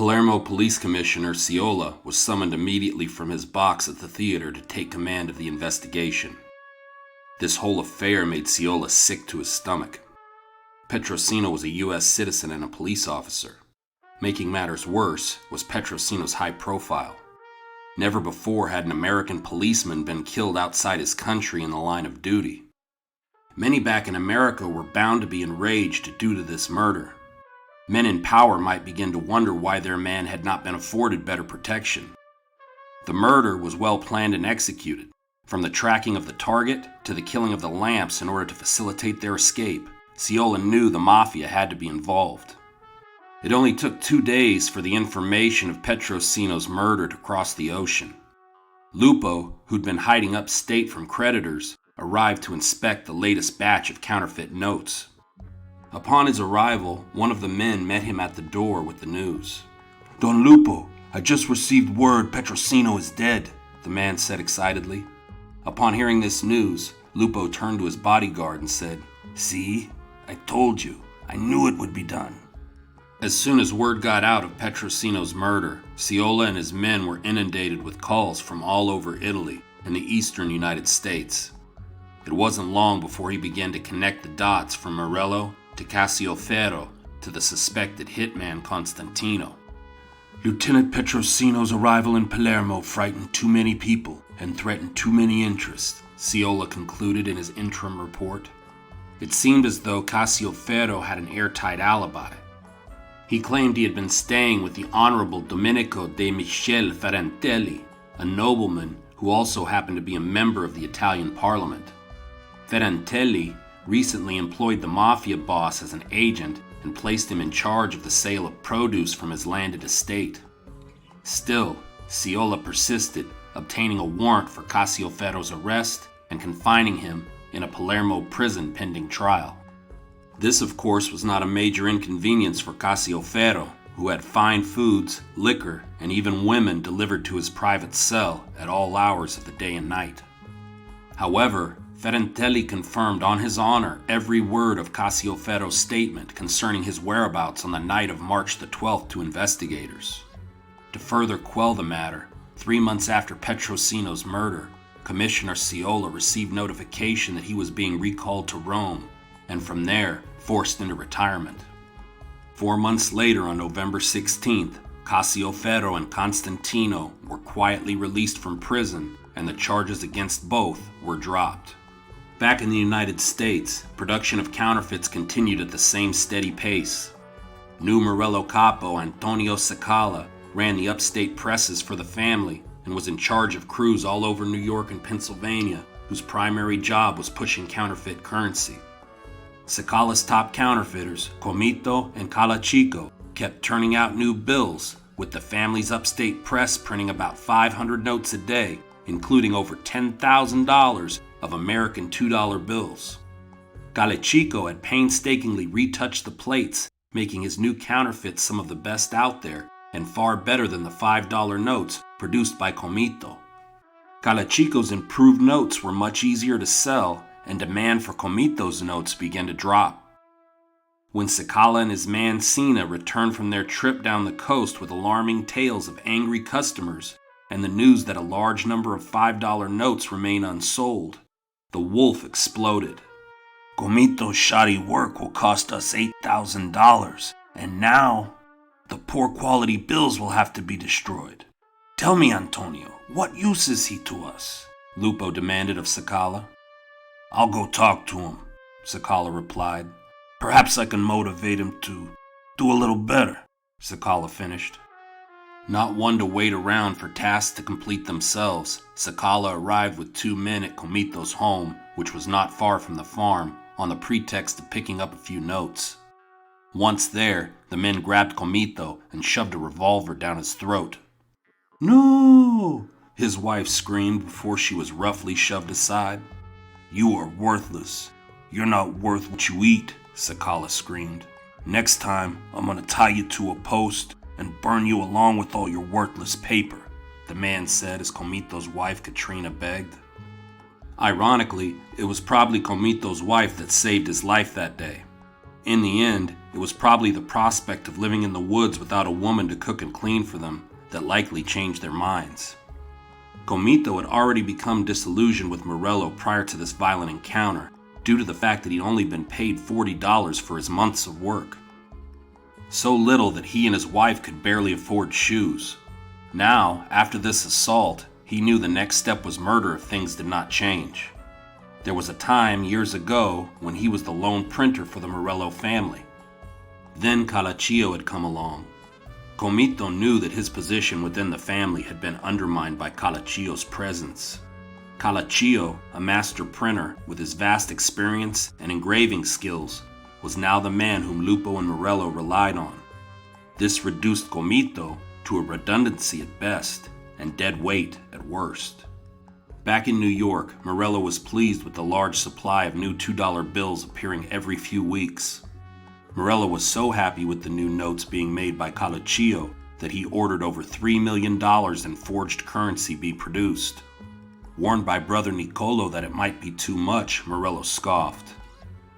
Palermo Police Commissioner Ciola was summoned immediately from his box at the theater to take command of the investigation. This whole affair made Ciola sick to his stomach. Petrosino was a U.S. citizen and a police officer. Making matters worse was Petrosino's high profile. Never before had an American policeman been killed outside his country in the line of duty. Many back in America were bound to be enraged due to this murder. Men in power might begin to wonder why their man had not been afforded better protection. The murder was well planned and executed, from the tracking of the target to the killing of the lamps in order to facilitate their escape. Ciola knew the mafia had to be involved. It only took 2 days for the information of Petrosino's murder to cross the ocean. Lupo, who'd been hiding upstate from creditors, arrived to inspect the latest batch of counterfeit notes. Upon his arrival, one of the men met him at the door with the news. "Don Lupo, I just received word Petrosino is dead," the man said excitedly. Upon hearing this news, Lupo turned to his bodyguard and said, "See, I told you. I knew it would be done." As soon as word got out of Petrosino's murder, Ciola and his men were inundated with calls from all over Italy and the eastern United States. It wasn't long before he began to connect the dots from Morello to Cascioferro to the suspected hitman Constantino. "Lieutenant Petrosino's arrival in Palermo frightened too many people and threatened too many interests," Ciola concluded in his interim report. It seemed as though Cascioferro had an airtight alibi. He claimed he had been staying with the Honorable Domenico de Michele Ferrantelli, a nobleman who also happened to be a member of the Italian parliament. Ferrantelli recently employed the mafia boss as an agent and placed him in charge of the sale of produce from his landed estate. Still, Ciola persisted, obtaining a warrant for Cascioferro's arrest and confining him in a Palermo prison pending trial. This, of course, was not a major inconvenience for Cascioferro, who had fine foods, liquor, and even women delivered to his private cell at all hours of the day and night. However, Ferrantelli confirmed on his honor every word of Cascioferro's statement concerning his whereabouts on the night of March the 12th to investigators. To further quell the matter, 3 months after Petrosino's murder, Commissioner Ciola received notification that he was being recalled to Rome, and from there, forced into retirement. 4 months later, on November 16th, Cascioferro and Constantino were quietly released from prison, and the charges against both were dropped. Back in the United States, production of counterfeits continued at the same steady pace. New Morello capo Antonio Scala ran the upstate presses for the family and was in charge of crews all over New York and Pennsylvania, whose primary job was pushing counterfeit currency. Scala's top counterfeiters, Comito and Calachico, kept turning out new bills, with the family's upstate press printing about 500 notes a day, including over $10,000 of American $2 bills. Calachico had painstakingly retouched the plates, making his new counterfeits some of the best out there and far better than the $5 notes produced by Comito. Calachico's improved notes were much easier to sell, and demand for Comito's notes began to drop. When Scala and his man Sina returned from their trip down the coast with alarming tales of angry customers and the news that a large number of $5 notes remain unsold, the wolf exploded. "Comito's shoddy work will cost us $8,000, and now the poor quality bills will have to be destroyed. Tell me, Antonio, what use is he to us?" Lupo demanded of Scala. "I'll go talk to him," Scala replied. "Perhaps I can motivate him to do a little better," Scala finished. Not one to wait around for tasks to complete themselves, Scala arrived with 2 men at Comito's home, which was not far from the farm, on the pretext of picking up a few notes. Once there, the men grabbed Comito and shoved a revolver down his throat. "No!" his wife screamed before she was roughly shoved aside. "You are worthless. You're not worth what you eat," Scala screamed. "Next time, I'm gonna tie you to a post and burn you along with all your worthless paper," the man said as Comito's wife Katrina begged. Ironically, it was probably Comito's wife that saved his life that day. In the end, it was probably the prospect of living in the woods without a woman to cook and clean for them that likely changed their minds. Comito had already become disillusioned with Morello prior to this violent encounter due to the fact that he'd only been paid $40 for his months of work. So little that he and his wife could barely afford shoes. Now, after this assault, he knew the next step was murder if things did not change. There was a time years ago when he was the lone printer for the Morello family. Then Calachio had come along. Comito knew that his position within the family had been undermined by Calachio's presence. Calachio, a master printer with his vast experience and engraving skills, was now the man whom Lupo and Morello relied on. This reduced Comito to a redundancy at best and dead weight at worst. Back in New York, Morello was pleased with the large supply of new $2 bills appearing every few weeks. Morello was so happy with the new notes being made by Calachio that he ordered over $3 million in forged currency be produced. Warned by brother Niccolo that it might be too much, Morello scoffed.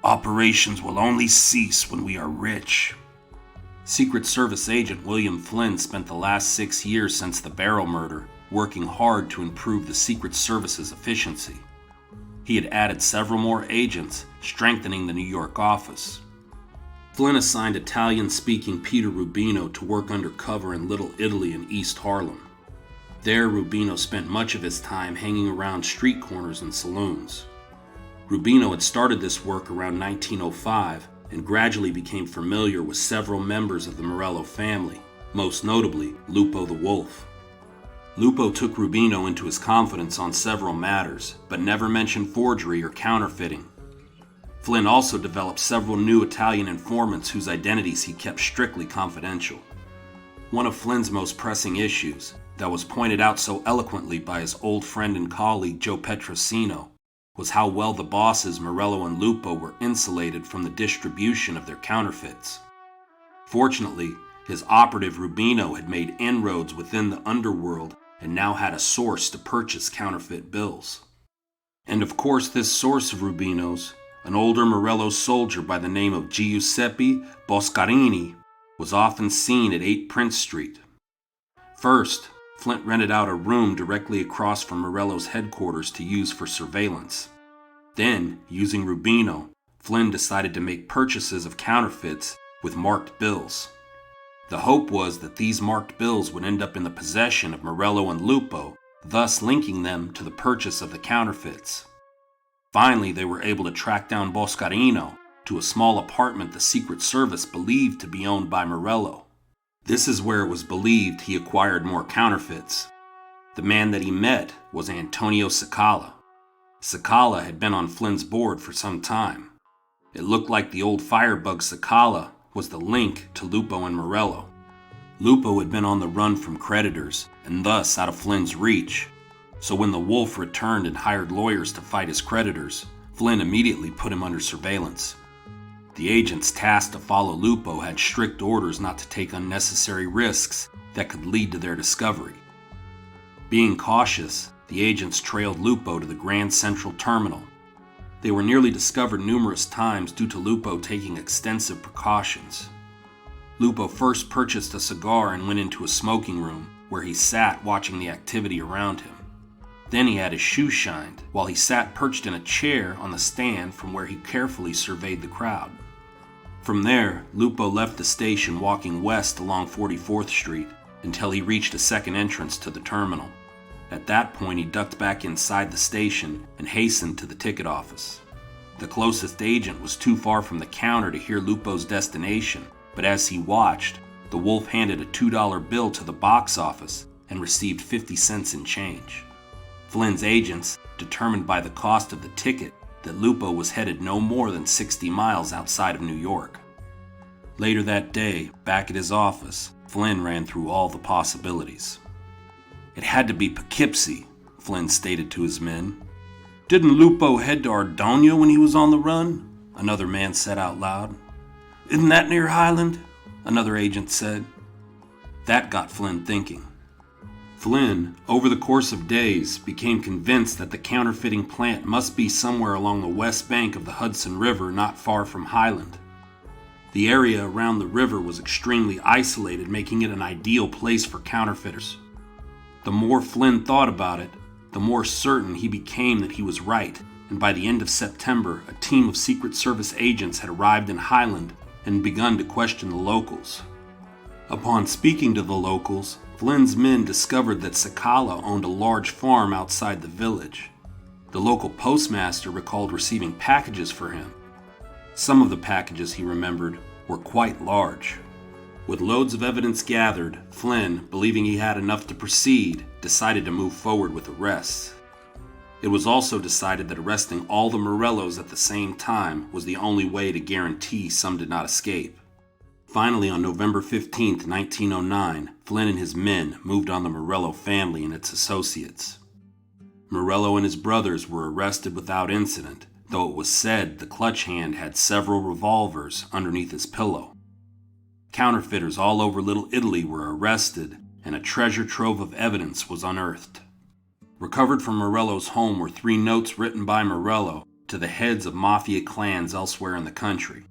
"Operations will only cease when we are rich." Secret Service agent William Flynn spent the last 6 years since the Barrow murder working hard to improve the Secret Service's efficiency. He had added several more agents, strengthening the New York office. Flynn assigned Italian-speaking Peter Rubino to work undercover in Little Italy in East Harlem. There, Rubino spent much of his time hanging around street corners and saloons. Rubino had started this work around 1905 and gradually became familiar with several members of the Morello family, most notably Lupo the Wolf. Lupo took Rubino into his confidence on several matters, but never mentioned forgery or counterfeiting. Flynn also developed several new Italian informants whose identities he kept strictly confidential. One of Flynn's most pressing issues, that was pointed out so eloquently by his old friend and colleague Joe Petrosino, was how well the bosses Morello and Lupo were insulated from the distribution of their counterfeits. Fortunately, his operative Rubino had made inroads within the underworld and now had a source to purchase counterfeit bills. And of course, this source of Rubino's, an older Morello soldier by the name of Giuseppe Boscarini, was often seen at 8 Prince Street. First, Flint rented out a room directly across from Morello's headquarters to use for surveillance. Then, using Rubino, Flynn decided to make purchases of counterfeits with marked bills. The hope was that these marked bills would end up in the possession of Morello and Lupo, thus linking them to the purchase of the counterfeits. Finally, they were able to track down Boscarino to a small apartment the Secret Service believed to be owned by Morello. This is where it was believed he acquired more counterfeits. The man that he met was Antonio Cicala. Cicala had been on Flynn's board for some time. It looked like the old firebug Cicala was the link to Lupo and Morello. Lupo had been on the run from creditors and thus out of Flynn's reach, so when the Wolf returned and hired lawyers to fight his creditors, Flynn immediately put him under surveillance. The agents tasked to follow Lupo had strict orders not to take unnecessary risks that could lead to their discovery. Being cautious, the agents trailed Lupo to the Grand Central Terminal. They were nearly discovered numerous times due to Lupo taking extensive precautions. Lupo first purchased a cigar and went into a smoking room, where he sat watching the activity around him. Then he had his shoes shined, while he sat perched in a chair on the stand from where he carefully surveyed the crowd. From there, Lupo left the station walking west along 44th Street until he reached a second entrance to the terminal. At that point, he ducked back inside the station and hastened to the ticket office. The closest agent was too far from the counter to hear Lupo's destination, but as he watched, the Wolf handed a $2 bill to the box office and received 50 cents in change. Flynn's agents, determined by the cost of the ticket that Lupo was headed no more than 60 miles outside of New York. Later that day, back at his office, Flynn ran through all the possibilities. "It had to be Poughkeepsie," Flynn stated to his men. "Didn't Lupo head to Ardonia when he was on the run?" another man said out loud. "Isn't that near Highland?" another agent said. That got Flynn thinking. Flynn, over the course of days, became convinced that the counterfeiting plant must be somewhere along the west bank of the Hudson River not far from Highland. The area around the river was extremely isolated, making it an ideal place for counterfeiters. The more Flynn thought about it, the more certain he became that he was right, and by the end of September, a team of Secret Service agents had arrived in Highland and begun to question the locals. Upon speaking to the locals, Flynn's men discovered that Sakala owned a large farm outside the village. The local postmaster recalled receiving packages for him. Some of the packages, he remembered, were quite large. With loads of evidence gathered, Flynn, believing he had enough to proceed, decided to move forward with arrests. It was also decided that arresting all the Morellos at the same time was the only way to guarantee some did not escape. Finally, on November 15, 1909, Flynn and his men moved on the Morello family and its associates. Morello and his brothers were arrested without incident, though it was said the clutch hand had several revolvers underneath his pillow. Counterfeiters all over Little Italy were arrested, and a treasure trove of evidence was unearthed. Recovered from Morello's home were 3 notes written by Morello to the heads of mafia clans elsewhere in the country.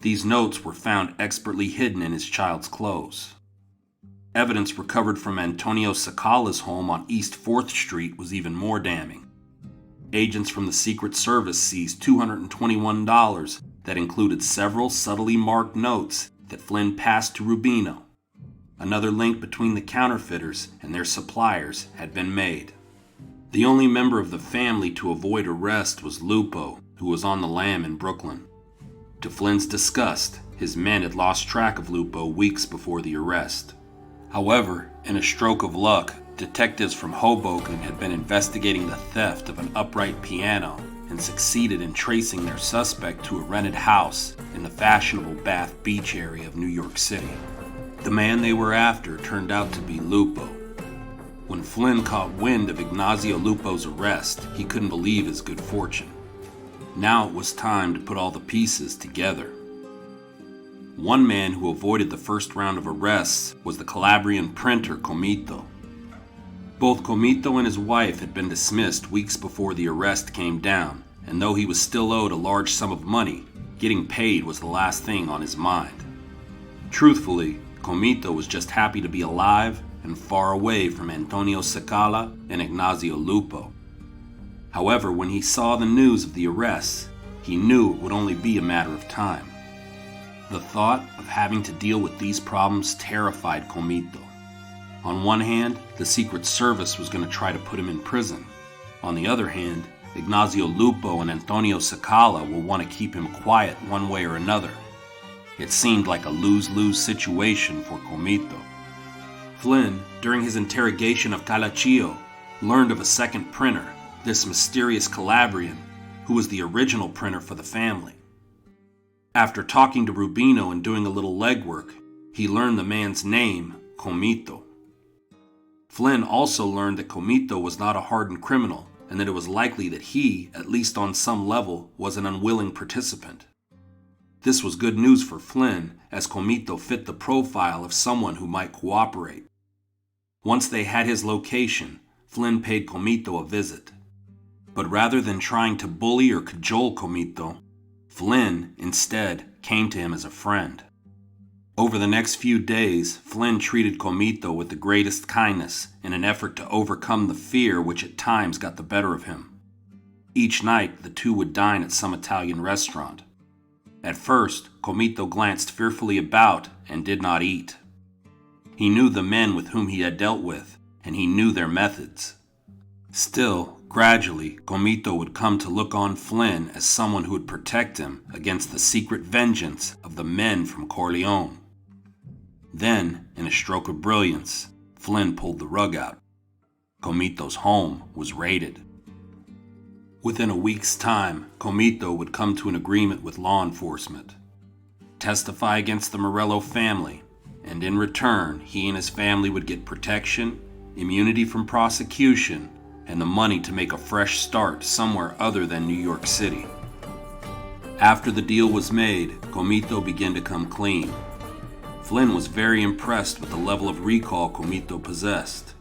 These notes were found expertly hidden in his child's clothes. Evidence recovered from Antonio Sakala's home on East 4th Street was even more damning. Agents from the Secret Service seized $221 that included several subtly marked notes that Flynn passed to Rubino. Another link between the counterfeiters and their suppliers had been made. The only member of the family to avoid arrest was Lupo, who was on the lam in Brooklyn. To Flynn's disgust, his men had lost track of Lupo weeks before the arrest. However, in a stroke of luck, detectives from Hoboken had been investigating the theft of an upright piano and succeeded in tracing their suspect to a rented house in the fashionable Bath Beach area of New York City. The man they were after turned out to be Lupo. When Flynn caught wind of Ignazio Lupo's arrest, he couldn't believe his good fortune. Now it was time to put all the pieces together. One man who avoided the first round of arrests was the Calabrian printer Comito. Both Comito and his wife had been dismissed weeks before the arrest came down, and though he was still owed a large sum of money, getting paid was the last thing on his mind. Truthfully, Comito was just happy to be alive and far away from Antonio Sakala and Ignazio Lupo. However, when he saw the news of the arrests, he knew it would only be a matter of time. The thought of having to deal with these problems terrified Comito. On one hand, the Secret Service was going to try to put him in prison. On the other hand, Ignazio Lupo and Antonio Sakala will want to keep him quiet one way or another. It seemed like a lose-lose situation for Comito. Flynn, during his interrogation of Calaccio, learned of a second printer, this mysterious Calabrian, who was the original printer for the family. After talking to Rubino and doing a little legwork, he learned the man's name, Comito. Flynn also learned that Comito was not a hardened criminal, and that it was likely that he, at least on some level, was an unwilling participant. This was good news for Flynn, as Comito fit the profile of someone who might cooperate. Once they had his location, Flynn paid Comito a visit. But rather than trying to bully or cajole Comito, Flynn, instead, came to him as a friend. Over the next few days, Flynn treated Comito with the greatest kindness in an effort to overcome the fear which at times got the better of him. Each night, the two would dine at some Italian restaurant. At first, Comito glanced fearfully about and did not eat. He knew the men with whom he had dealt with, and he knew their methods. Still, gradually, Comito would come to look on Flynn as someone who would protect him against the secret vengeance of the men from Corleone. Then, in a stroke of brilliance, Flynn pulled the rug out. Comito's home was raided. Within a week's time, Comito would come to an agreement with law enforcement, testify against the Morello family, and in return, he and his family would get protection, immunity from prosecution, and the money to make a fresh start somewhere other than New York City. After the deal was made, Comito began to come clean. Flynn was very impressed with the level of recall Comito possessed.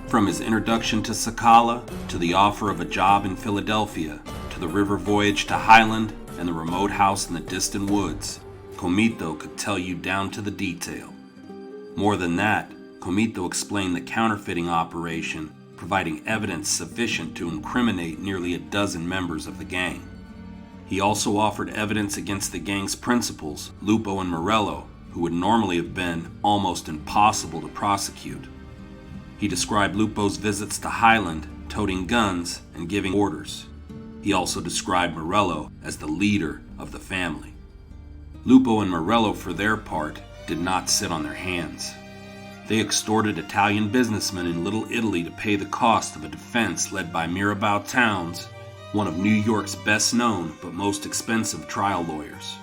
From his introduction to Sakala, to the offer of a job in Philadelphia, to the river voyage to Highland and the remote house in the distant woods, Comito could tell you down to the detail. More than that, Comito explained the counterfeiting operation, providing evidence sufficient to incriminate nearly a dozen members of the gang. He also offered evidence against the gang's principals, Lupo and Morello, who would normally have been almost impossible to prosecute. He described Lupo's visits to Highland, toting guns and giving orders. He also described Morello as the leader of the family. Lupo and Morello, for their part, did not sit on their hands. They extorted Italian businessmen in Little Italy to pay the cost of a defense led by Mirabeau Towns, one of New York's best-known but most expensive trial lawyers.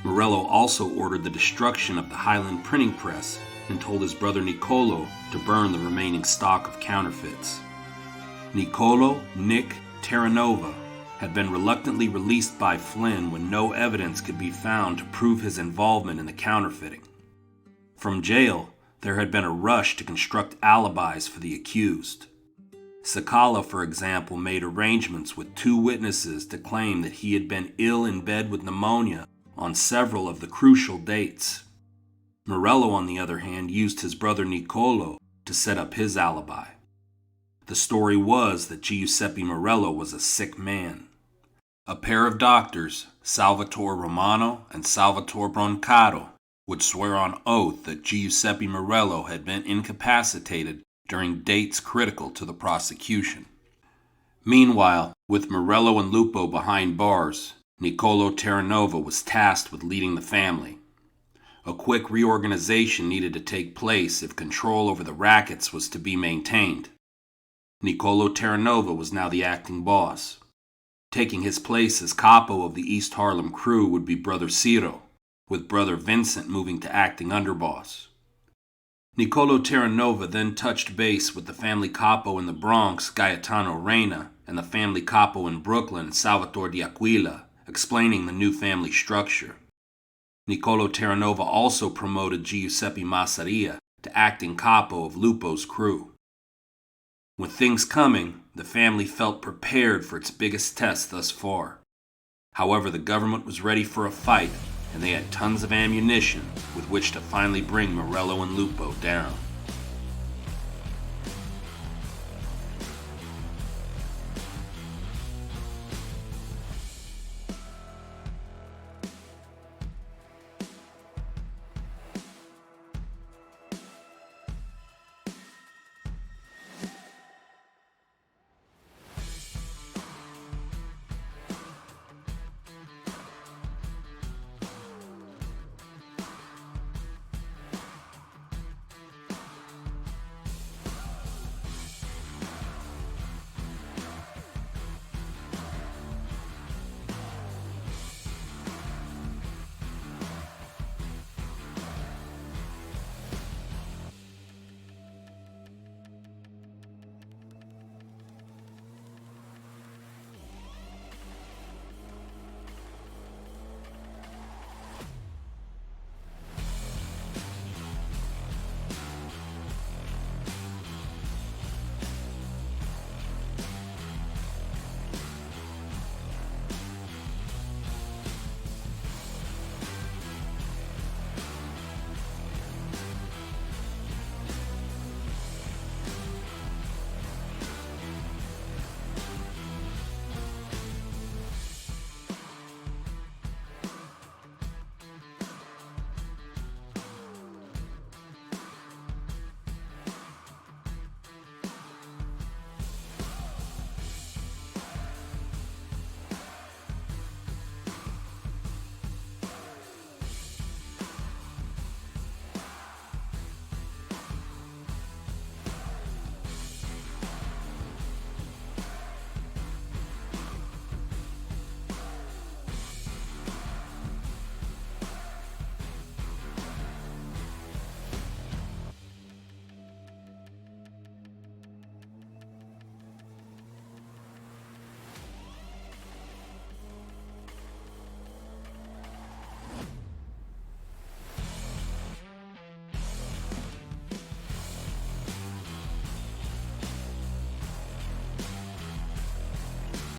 Morello also ordered the destruction of the Highland printing press and told his brother Niccolo to burn the remaining stock of counterfeits. Niccolo Nick Terranova had been reluctantly released by Flynn when no evidence could be found to prove his involvement in the counterfeiting. From jail, there had been a rush to construct alibis for the accused. Sakala, for example, made arrangements with 2 witnesses to claim that he had been ill in bed with pneumonia on several of the crucial dates. Morello, on the other hand, used his brother Niccolo to set up his alibi. The story was that Giuseppe Morello was a sick man. A pair of doctors, Salvatore Romano and Salvatore Brancato, would swear on oath that Giuseppe Morello had been incapacitated during dates critical to the prosecution. Meanwhile, with Morello and Lupo behind bars, Niccolo Terranova was tasked with leading the family. A quick reorganization needed to take place if control over the rackets was to be maintained. Niccolo Terranova was now the acting boss. Taking his place as capo of the East Harlem crew would be brother Ciro, with brother Vincent moving to acting underboss. Niccolo Terranova then touched base with the family capo in the Bronx, Gaetano Reina, and the family capo in Brooklyn, Salvatore D'Aquila, explaining the new family structure. Niccolo Terranova also promoted Giuseppe Massaria to acting capo of Lupo's crew. With things coming, the family felt prepared for its biggest test thus far. However, the government was ready for a fight, and they had tons of ammunition with which to finally bring Morello and Lupo down.